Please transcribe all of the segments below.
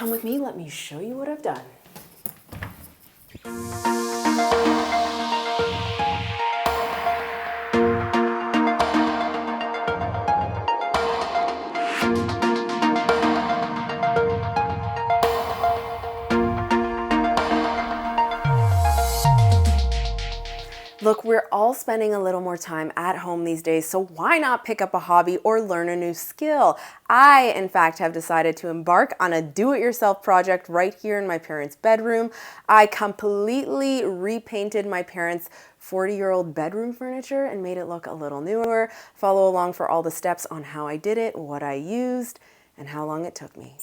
come with me, let me show you what I've done. Look, we're all spending a little more time at home these days, so why not pick up a hobby or learn a new skill? I, in fact, have decided to embark on a do-it-yourself project right here in my parents' bedroom. I completely repainted my parents' 40-year-old bedroom furniture and made it look a little newer. Follow along for all the steps on how I did it, what I used, and how long it took me.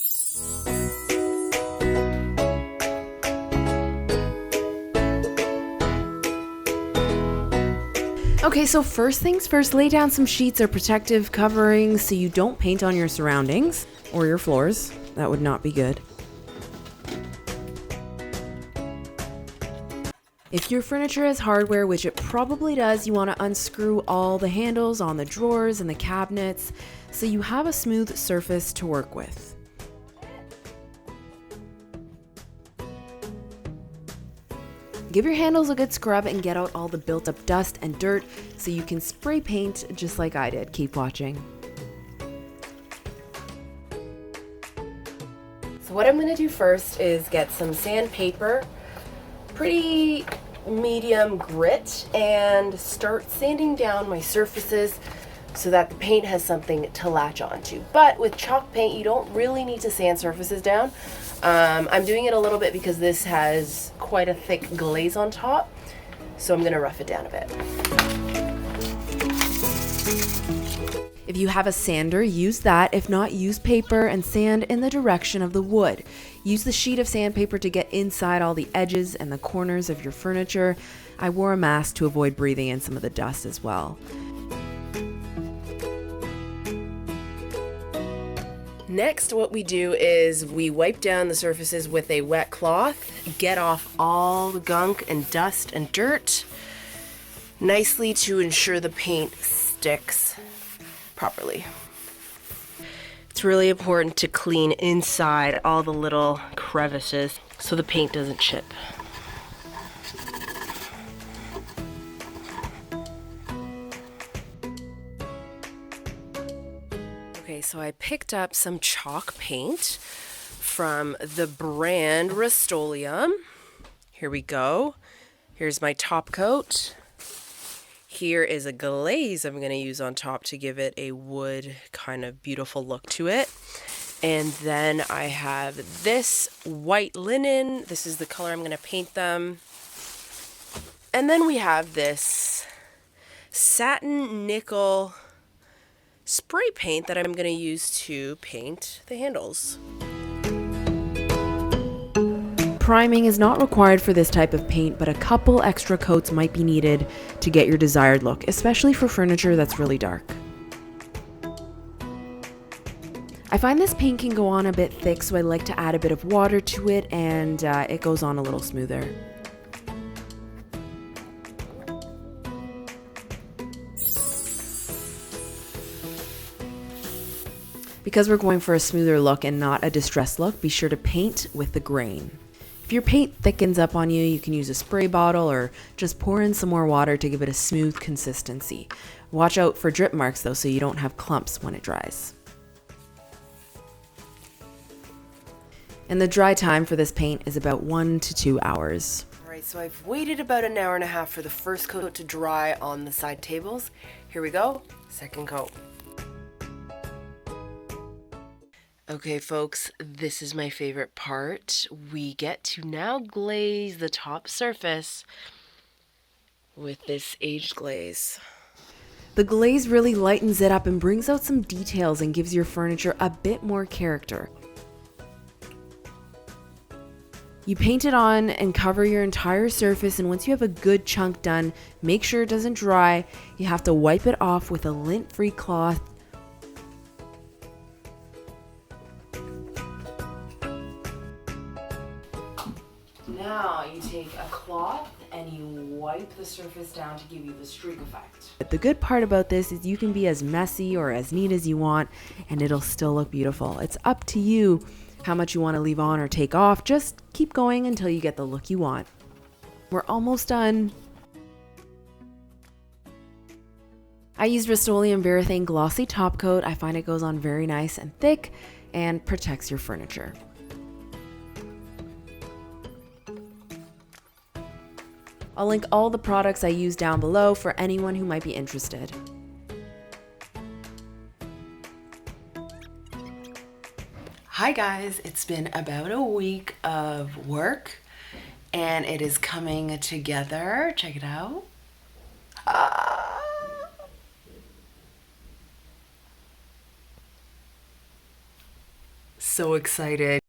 Okay, so first things first, lay down some sheets or protective coverings so you don't paint on your surroundings or your floors. That would not be good. If your furniture has hardware, which it probably does, you want to unscrew all the handles on the drawers and the cabinets so you have a smooth surface to work with. Give your handles a good scrub and get out all the built up dust and dirt so you can spray paint just like I did. Keep watching. So what I'm going to do first is get some sandpaper, pretty medium grit, and start sanding down my surfaces so that the paint has something to latch onto. But with chalk paint, you don't really need to sand surfaces down. I'm doing it a little bit because this has quite a thick glaze on top, so I'm going to rough it down a bit. If you have a sander, use that. If not, use paper and sand in the direction of the wood. Use the sheet of sandpaper to get inside all the edges and the corners of your furniture. I wore a mask to avoid breathing in some of the dust as well. Next, what we do is we wipe down the surfaces with a wet cloth, get off all the gunk and dust and dirt nicely to ensure the paint sticks properly. It's really important to clean inside all the little crevices so the paint doesn't chip. Okay, so I picked up some chalk paint from the brand Rust-Oleum. Here we go. Here's my top coat. Here is a glaze I'm going to use on top to give it a wood kind of beautiful look to it. And then I have this white linen. This is the color I'm going to paint them. And then we have this satin nickel spray paint that I'm going to use to paint the handles. Priming is not required for this type of paint, but a couple extra coats might be needed to get your desired look, especially for furniture that's really dark. I find this paint can go on a bit thick, so I like to add a bit of water to it, and it goes on a little smoother. Because we're going for a smoother look and not a distressed look, be sure to paint with the grain. If your paint thickens up on you, you can use a spray bottle or just pour in some more water to give it a smooth consistency. Watch out for drip marks though, so you don't have clumps when it dries. And the dry time for this paint is about 1 to 2 hours. Alright, so I've waited about an hour and a half for the first coat to dry on the side tables. Here we go, second coat. Okay folks, this is my favorite part. We get to now glaze the top surface with this aged glaze. The glaze really lightens it up and brings out some details and gives your furniture a bit more character. You paint it on and cover your entire surface, and once you have a good chunk done, make sure it doesn't dry. You have to wipe it off with a lint-free cloth. Now you take a cloth and you wipe the surface down to give you the streak effect. But the good part about this is you can be as messy or as neat as you want and it'll still look beautiful. It's up to you how much you want to leave on or take off. Just keep going until you get the look you want. We're almost done. I used Rust-Oleum Varathane Glossy Top Coat. I find it goes on very nice and thick and protects your furniture. I'll link all the products I use down below for anyone who might be interested. Hi guys, it's been about a week of work and it is coming together. Check it out. So excited.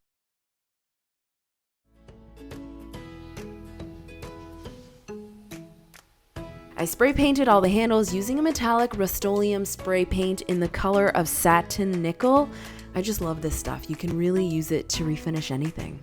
I spray painted all the handles using a metallic Rust-Oleum spray paint in the color of Satin Nickel. I just love this stuff. You can really use it to refinish anything.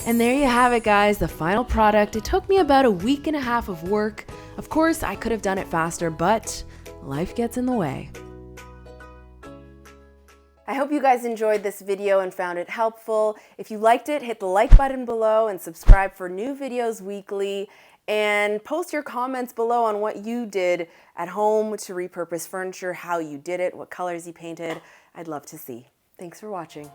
And there you have it, guys, the final product. It took me about a week and a half of work. Of course, I could have done it faster, but life gets in the way. I hope you guys enjoyed this video and found it helpful. If you liked it, hit the like button below and subscribe for new videos weekly. And post your comments below on what you did at home to repurpose furniture, how you did it, what colors you painted. I'd love to see. Thanks for watching.